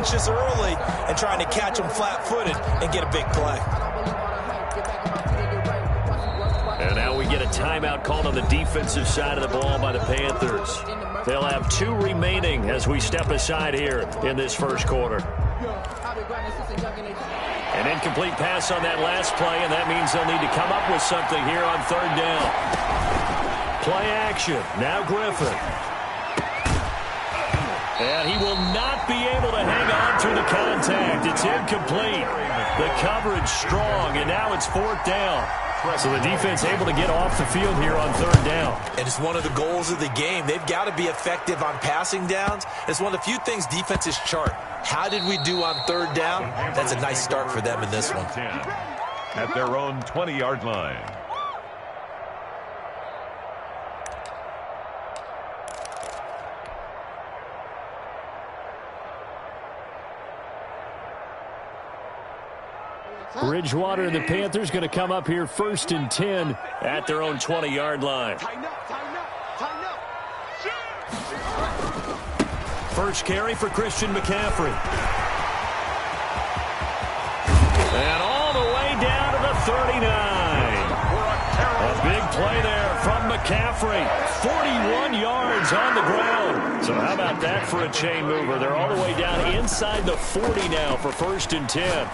anxious early and trying to catch them flat-footed and get a big play. And now we get a timeout called on the defensive side of the ball by the Panthers. They'll have 2 remaining as we step aside here in this first quarter. An incomplete pass on that last play, and that means they'll need to come up with something here on 3rd down. Play action. Now Griffin. And he will not be able to hang on through the contact. It's incomplete. The coverage strong, and now it's 4th down. So the defense able to get off the field here on 3rd down. And it's one of the goals of the game. They've got to be effective on passing downs. It's one of the few things defenses chart. How did we do on 3rd down? That's a nice start for them in this one. At their own 20-yard line. Bridgewater and the Panthers going to come up here 1st and 10 at their own 20-yard line. First carry for Christian McCaffrey. And all the way down to the 39. A big play there from McCaffrey. 41 yards on the ground. So how about that for a chain mover? They're all the way down inside the 40 now for 1st and 10.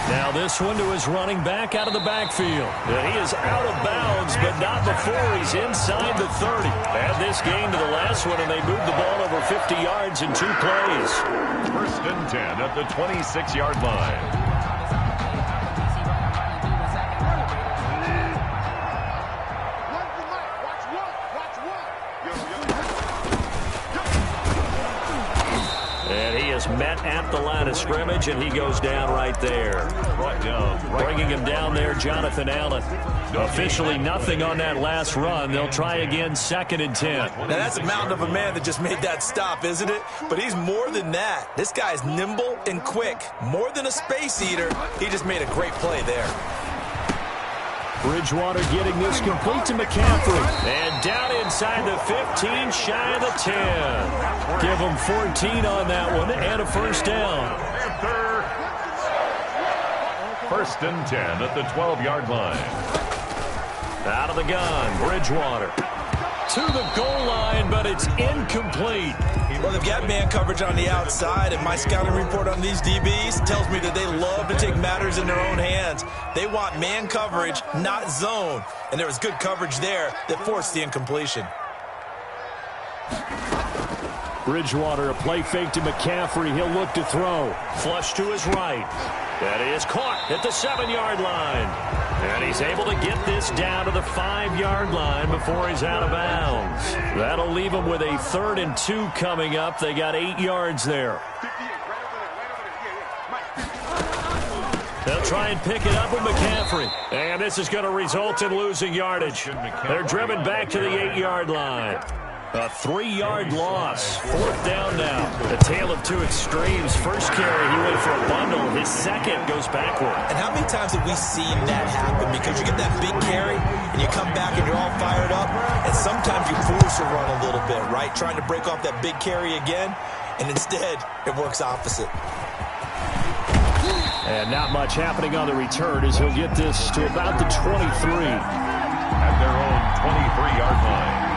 Now this one to his running back out of the backfield. He is out of bounds, but not before he's inside the 30. Add this game to the last one, and they moved the ball over 50 yards in 2 plays. 1st and 10 at the 26-yard line. Met at the line of scrimmage, and he goes down right there. Bringing him down there, Jonathan Allen. Officially nothing on that last run. They'll try again 2nd and 10. Now that's a mountain of a man that just made that stop, isn't it? But he's more than that. This guy's nimble and quick. More than a space eater. He just made a great play there. Bridgewater getting this complete to McCaffrey. And down inside the 15, shy of the 10. Give him 14 on that one and a 1st down. 1st and 10 at the 12-yard line. Out of the gun, Bridgewater. To the goal line, but it's incomplete. Well, they've got man coverage on the outside, and my scouting report on these DBs tells me that they love to take matters in their own hands. They want man coverage, not zone. And there was good coverage there that forced the incompletion. Bridgewater, a play fake to McCaffrey. He'll look to throw. Flush to his right. That is caught at the 7-yard line. And he's able to get this down to the 5-yard line before he's out of bounds. That'll leave him with a 3rd and 2 coming up. They got 8 yards there. They'll try and pick it up with McCaffrey. And this is going to result in losing yardage. They're driven back to the 8-yard line. A 3-yard loss. 4th down now. The tale of 2 extremes. First carry, he went for a bundle. His second goes backward. And how many times have we seen that happen? Because you get that big carry, and you come back and you're all fired up, and sometimes you force a run a little bit, right? Trying to break off that big carry again, and instead it works opposite. And not much happening on the return as he'll get this to about the 23. At their own 23-yard line.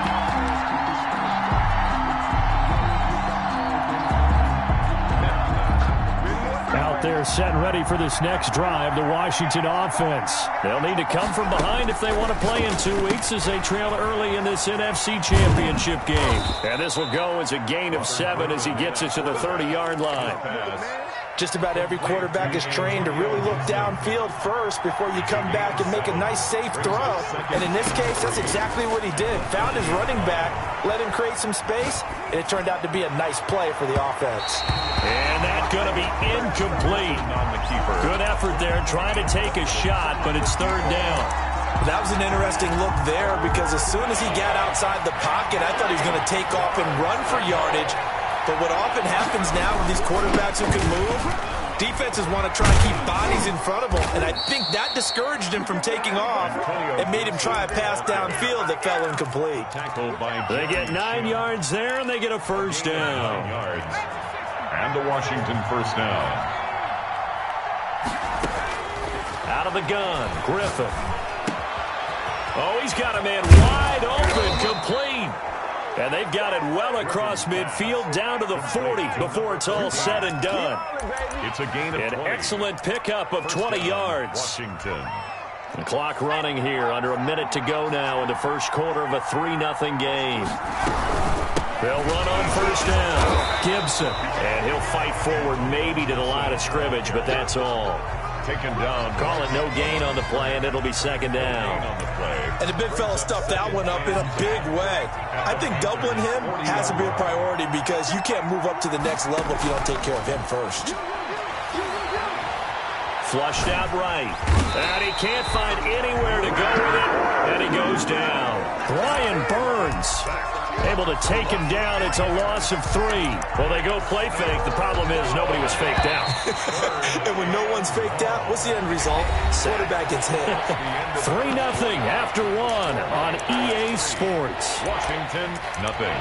Out there set and ready for this next drive, the Washington offense. They'll need to come from behind if they want to play in 2 weeks as they trail early in this NFC Championship game. And this will go as a gain of 7 as he gets it to the 30-yard line. Just about every quarterback is trained to really look downfield first before you come back and make a nice, safe throw. And in this case, that's exactly what he did. Found his running back, let him create some space, and it turned out to be a nice play for the offense. And that's going to be incomplete. On the keeper. Good effort there, trying to take a shot, but it's 3rd down. That was an interesting look there because as soon as he got outside the pocket, I thought he was going to take off and run for yardage. But what often happens now with these quarterbacks who can move, defenses want to try and keep bodies in front of them, and I think that discouraged him from taking off and made him try a pass downfield that fell incomplete. They get 9 yards there, and they get a 1st down. At the Washington first down. Out of the gun, Griffin. Oh, he's got a man wide open, complete. And they've got it well across midfield down to the 40 before it's all said and done. It's a gain of 20. An excellent pickup of 20 yards. Washington. The clock running here, under a minute to go now in the first quarter of a 3-0 game. They'll run on first down. Gibson. And he'll fight forward maybe to the line of scrimmage, but that's all. Taken down. Call it no gain on the play, and it'll be second down. On the play. And the big fella stuffed that one up in a big way. I think doubling him has to be a priority because you can't move up to the next level if you don't take care of him first. Flushed out right. And he can't find anywhere to go with it. And he goes down. Brian Burns able to take him down. It's a loss of 3. Well, they go play fake. The problem is nobody was faked out. And when no one's faked out, what's the end result? Quarterback gets hit. 3-0 after 1 on EA Sports. Washington, nothing.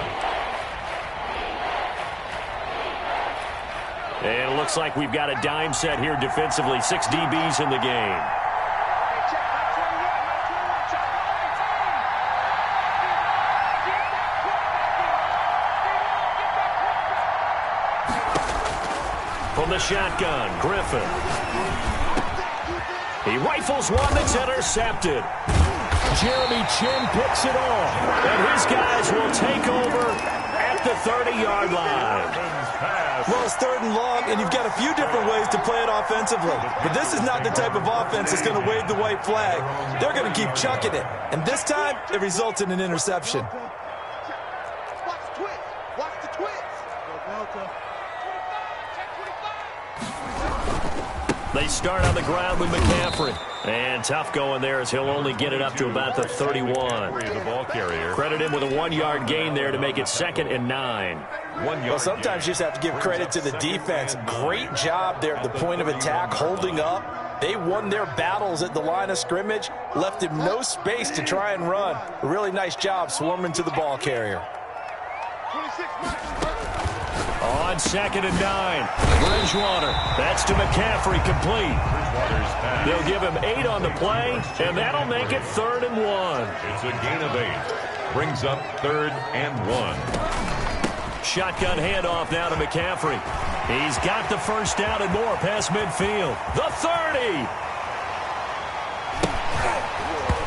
And it looks like we've got a dime set here defensively. 6 DBs in the game. From the shotgun, Griffin. He rifles one that's intercepted. Jeremy Chin picks it off. And his guys will take over at the 30-yard line. Well, it's 3rd and long, and you've got a few different ways to play it offensively. But this is not the type of offense that's going to wave the white flag. They're going to keep chucking it. And this time, it results in an interception. Watch the twist. Watch the twist. They start on the ground with McCaffrey. And tough going there as he'll only get it up to about the 31. The ball carrier. Credit him with a 1-yard gain there to make it 2nd and 9. Well, sometimes you just have to give credit to the defense. Great job there at the point of attack, holding up. They won their battles at the line of scrimmage, left him no space to try and run. A really nice job swarming to the ball carrier. 26 minutes. On 2nd and 9. Bridgewater. That's to McCaffrey, complete. They'll give him 8 on the play, and that'll make it 3rd and 1. It's a gain of 8. Brings up 3rd and 1. Shotgun handoff now to McCaffrey. He's got the first down and more past midfield. The 30.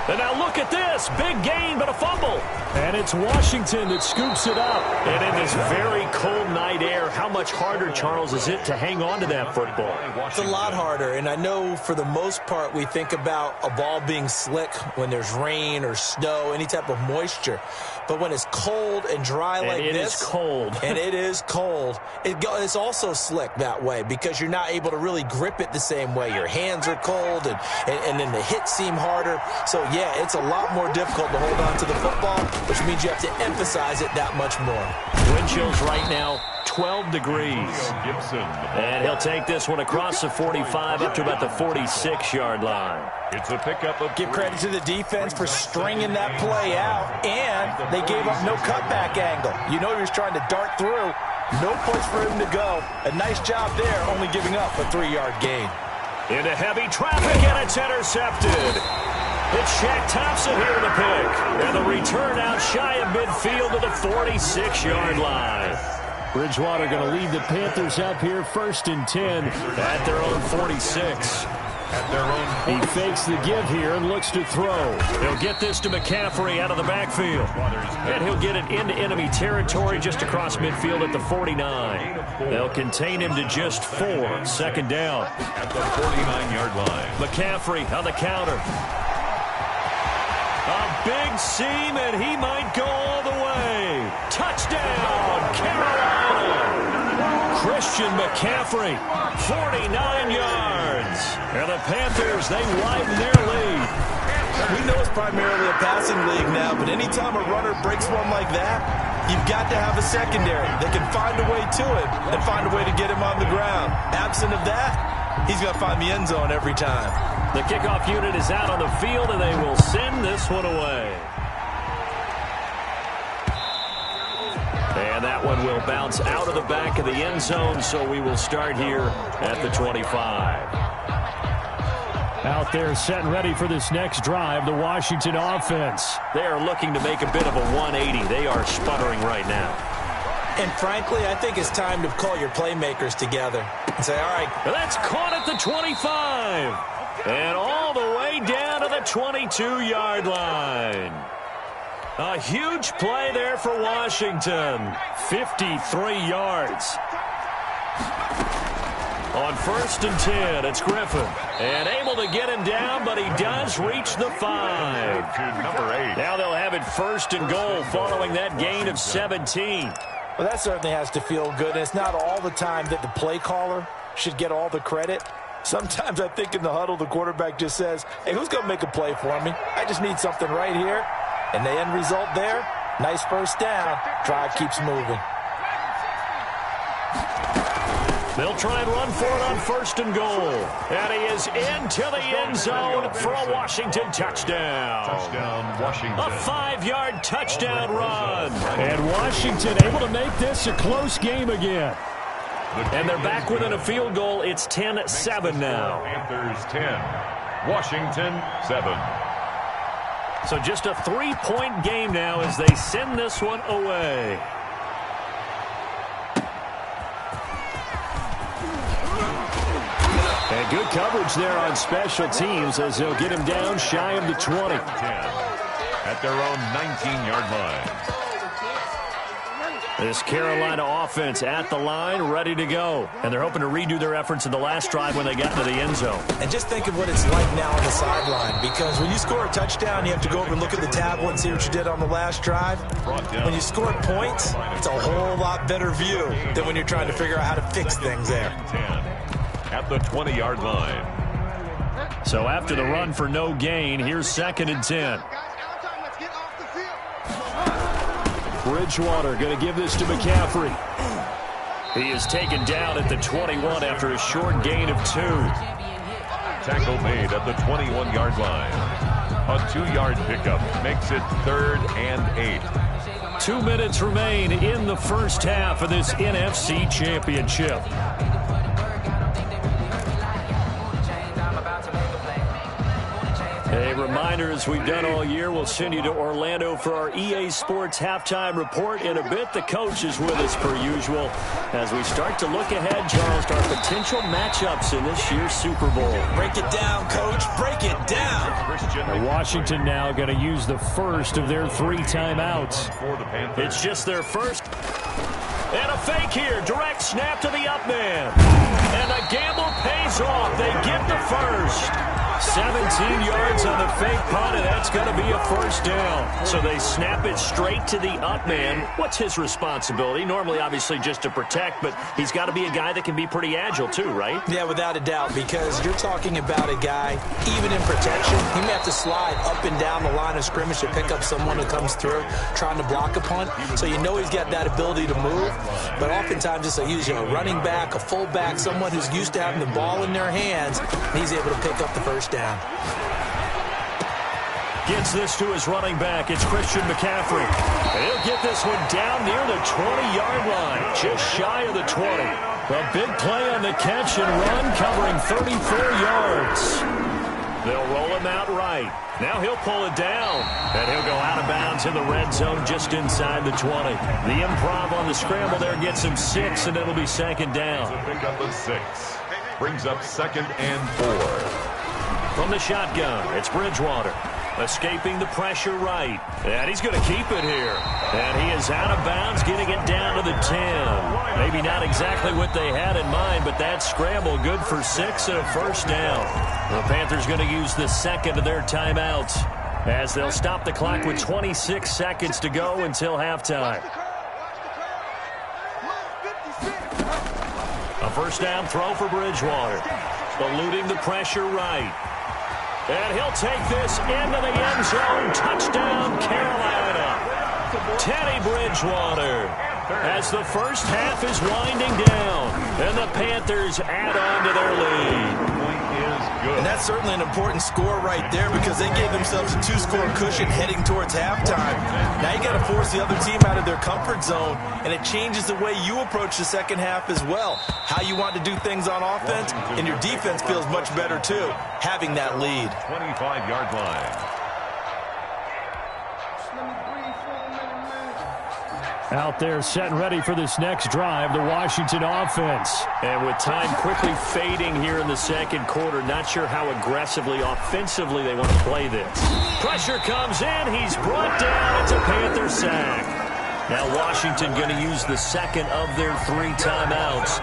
And now look at this. Big gain, but a fumble. And it's Washington that scoops it up. And in this very cold night air, how much harder, Charles, is it to hang on to that football? It's a lot harder, and I know for the most part we think about a ball being slick when there's rain or snow, any type of moisture. But when it's cold and dry like this. And it is cold. And it is cold. It's also slick that way because you're not able to really grip it the same way. Your hands are cold, and then the hits seem harder. So, yeah, it's a lot more difficult to hold on to the football, which means you have to emphasize it that much more. Wind chills right now, 12 degrees. Gibson. And he'll take this one across the 45 up to about the 46-yard line. It's a pickup of Give credit to the defense for stringing that play out, and they gave up no cutback angle. You know he was trying to dart through. No place for him to go. A nice job there, only giving up a 3-yard gain. Into heavy traffic, and it's intercepted. It's Shaq Thompson here to pick. And the return out shy of midfield to the 46-yard line. Bridgewater going to lead the Panthers up here 1st and 10 at their own 46. He fakes the give here and looks to throw. He'll get this to McCaffrey out of the backfield. And he'll get it into enemy territory just across midfield at the 49. They'll contain him to just 4. 2nd down. At the 49-yard line. McCaffrey on the counter. A big seam, and he might go all the way. Touchdown, Carolina. Christian McCaffrey, 49 yards. And the Panthers, they widen their lead. We know it's primarily a passing league now, but anytime a runner breaks one like that, you've got to have a secondary that can find a way to it and find a way to get him on the ground. Absent of that, he's going to find the end zone every time. The kickoff unit is out on the field, and they will send this one away. And that that one will bounce out of the back of the end zone, so we will start here at the 25. Out there set and ready for this next drive, the Washington offense. They are looking to make a bit of a 180. They are sputtering right now. And frankly, I think it's time to call your playmakers together and say, all right. That's caught at the 25. And all the way down to the 22-yard line. A huge play there for Washington. 53 yards. On 1st and 10, it's Griffin. And able to get him down, but he does reach the 5. To number 8. Now they'll have it 1st and goal following that gain of 17. Well, that certainly has to feel good. And it's not all the time that the play caller should get all the credit. Sometimes I think in the huddle, the quarterback just says, hey, who's going to make a play for me? I just need something right here. And the end result there, nice first down. Drive keeps moving. They'll try and run for it on 1st and goal. And he is into the end zone for a Washington touchdown. Touchdown, Washington. A 5-yard touchdown run. And Washington able to make this a close game again. And they're back within a field goal. It's 10-7 now. Panthers 10, Washington 7. So just a 3-point game now as they send this one away. And good coverage there on special teams as they'll get him down shy of the 20. 10 at their own 19-yard line. This Carolina offense at the line, ready to go. And they're hoping to redo their efforts in the last drive when they got into the end zone. And just think of what it's like now on the sideline, because when you score a touchdown, you have to go over and look at the tablet and see what you did on the last drive. When you score points, it's a whole lot better view than when you're trying to figure out how to fix things there. 10 at the 20-yard line. So after the run for no gain, here's 2nd and 10. Bridgewater going to give this to McCaffrey. He is taken down at the 21 after a short gain of 2. Tackle made at the 21-yard line. A 2-yard pickup makes it 3rd and 8. 2 minutes remain in the first half of this NFC Championship. A reminder, as we've done all year, we'll send you to Orlando for our EA Sports halftime report in a bit. The coach is with us per usual as we start to look ahead, Charles, to our potential matchups in this year's Super Bowl. Break it down, Coach. Break it down. And Washington now going to use the first of their 3 timeouts. It's just their first. And a fake here. Direct snap to the up man. And the gamble pays off. They get the first. 17 yards on the fake punt, and that's going to be a first down. So they snap it straight to the up man. What's his responsibility? Normally, obviously, just to protect, but he's got to be a guy that can be pretty agile too, right? Yeah, without a doubt, because you're talking about a guy, even in protection, he may have to slide up and down the line of scrimmage to pick up someone who comes through trying to block a punt. So you know he's got that ability to move, but oftentimes it's usually a running back, a fullback, someone who's used to having the ball in their hands, and he's able to pick up the first down. Gets this to his running back. It's Christian McCaffrey. And he'll get this one down near the 20-yard line, just shy of the 20. A big play on the catch and run, covering 34 yards. They'll roll him out right. Now he'll pull it down, and he'll go out of bounds in the red zone just inside the 20. The improv on the scramble there gets him 6, and it'll be 2nd down. Pick up a 6. Brings up 2nd and 4. From the shotgun, it's Bridgewater. Escaping the pressure right. And he's going to keep it here. And he is out of bounds, getting it down to the 10. Maybe not exactly what they had in mind, but that scramble good for 6 and a first down. The Panthers going to use the 2nd of their timeouts as they'll stop the clock with 26 seconds to go until halftime. A first down throw for Bridgewater. Eluding the pressure right. And he'll take this into the end zone. Touchdown, Carolina. Teddy Bridgewater. As the first half is winding down. And the Panthers add on to their lead. Point is good. And that's certainly an important score right there because they gave themselves a 2-score cushion heading towards halftime. Now you got to force the other team out of their comfort zone, and it changes the way you approach the second half as well. How you want to do things on offense, and your defense feels much better too, having that lead. 25-yard line. Out there set and ready for this next drive, the Washington offense. And with time quickly fading here in the second quarter, not sure how aggressively, offensively they want to play this. Pressure comes in. He's brought down. It's a Panther sack. Now Washington going to use the second of their 3 timeouts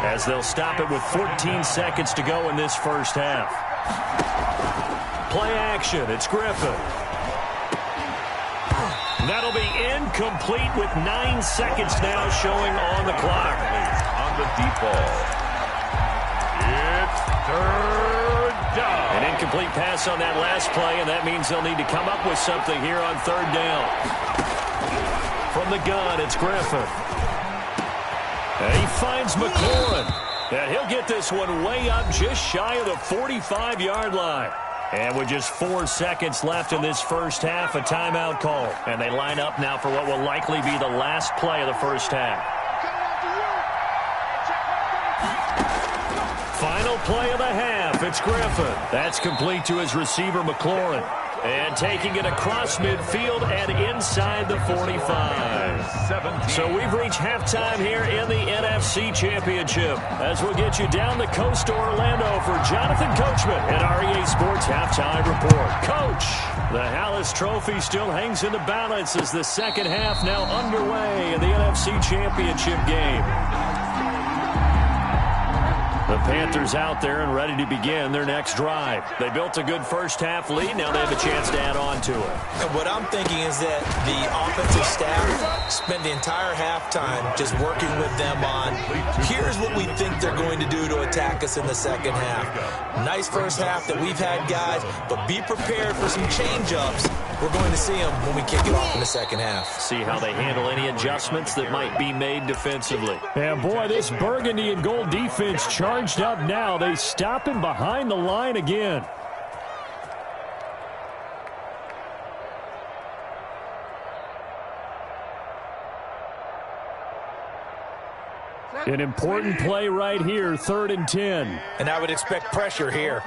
as they'll stop it with 14 seconds to go in this first half. Play action. It's Griffin. That'll be incomplete with 9 seconds now showing on the clock. On the deep ball. It's third down. An incomplete pass on that last play, and that means they'll need to come up with something here on third down. From the gun, it's Griffin. And he finds McLaurin. And he'll get this one way up just shy of the 45-yard line. And with just 4 seconds left in this first half, a timeout call. And they line up now for what will likely be the last play of the first half. Final play of the half. It's Griffin. That's complete to his receiver, McLaurin. And taking it across midfield and inside the 45. So we've reached halftime here in the NFC Championship. As we'll get you down the coast to Orlando for Jonathan Coachman and REA Sports Halftime Report. Coach, the Hallis Trophy still hangs in the balance as the second half now underway in the NFC Championship game. The Panthers out there and ready to begin their next drive. They built a good first half lead. Now they have a chance to add on to it. And what I'm thinking is that the offensive staff spent the entire halftime just working with them on, here's what we think they're going to do to attack us in the second half. Nice first half that we've had, guys, but be prepared for some change-ups. We're going to see them when we kick it off in the second half. See how they handle any adjustments that might be made defensively. And boy, this burgundy and gold defense charged up now. They stop him behind the line again. An important play right here, 3rd and 10. And I would expect pressure here.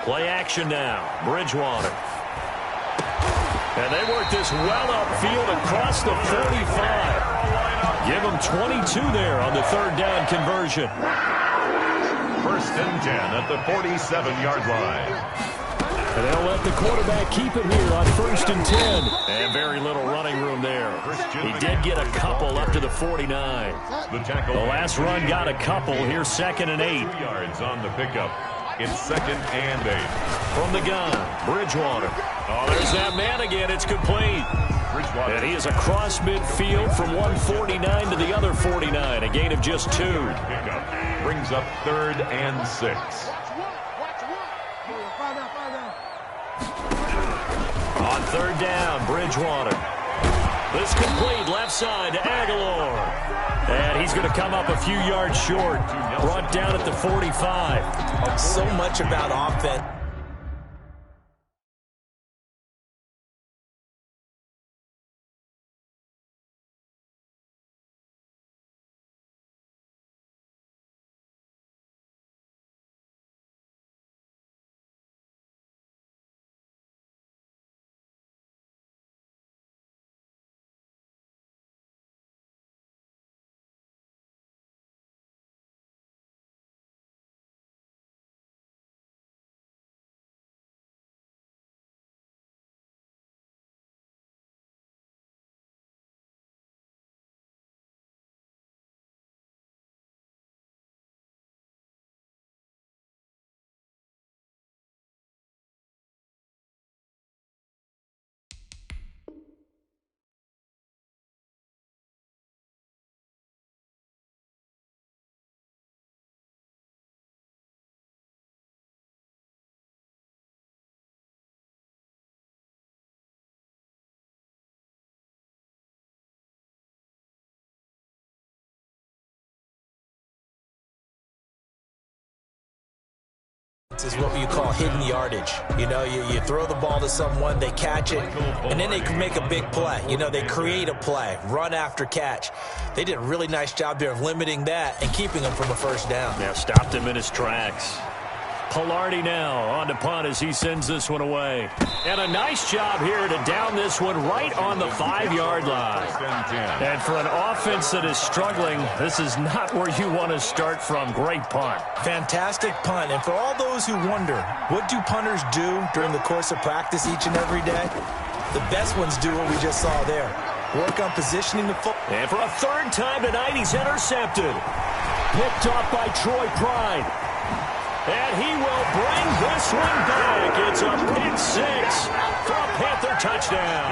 Play action now. Bridgewater. And they work this well upfield across the 45. Give them 22 there on the 3rd down conversion. 1st and 10 at the 47-yard line. And they'll let the quarterback keep it here on 1st and 10. And very little running room there. He did get a couple up to the 49. The last run got a couple. Here's 2nd and 8. 2 yards on the pickup. It's 2nd and 8. From the gun, Bridgewater. Oh, there's that man again. It's complete. Bridgewater. And he is across midfield from 149 to the other 49. A gain of just 2. Pickup brings up 3rd and 6. On 3rd down, Bridgewater. This complete left side to Aguilar. And he's going to come up a few yards short. Brought down at the 45. So much about offense. This is what you call hidden yardage. You know, you throw the ball to someone, they catch it, and then they can make a big play. You know, they create a play, run after catch. They did a really nice job there of limiting that and keeping him from a first down. Yeah, stopped him in his tracks. Pilardi now on to punt as he sends this one away. And a nice job here to down this one right on the 5-yard line. And for an offense that is struggling, this is not where you want to start from. Great punt. Fantastic punt. And for all those who wonder, what do punters do during the course of practice each and every day? The best ones do what we just saw there. Work on positioning the foot. And for a third time tonight, he's intercepted. Picked off by Troy Pride. And he will bring this one back. It's a pick six for a Panther touchdown.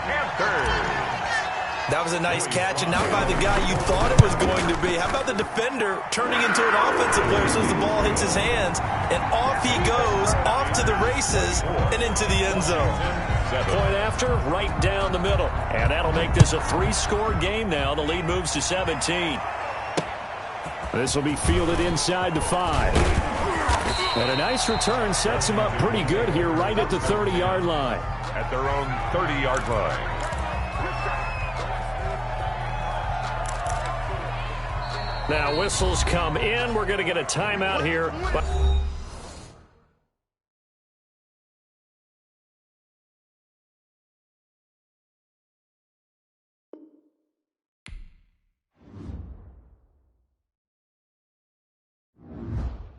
Panthers. That was a nice catch, and not by the guy you thought it was going to be. How about the defender turning into an offensive player as soon as the ball hits his hands, and off he goes, off to the races, and into the end zone. Point after, right down the middle. And that'll make this a 3-score game now. The lead moves to 17. This will be fielded inside the 5. And a nice return sets him up pretty good here right at the 30-yard line. At their own 30-yard line. Now whistles come in. We're going to get a timeout here.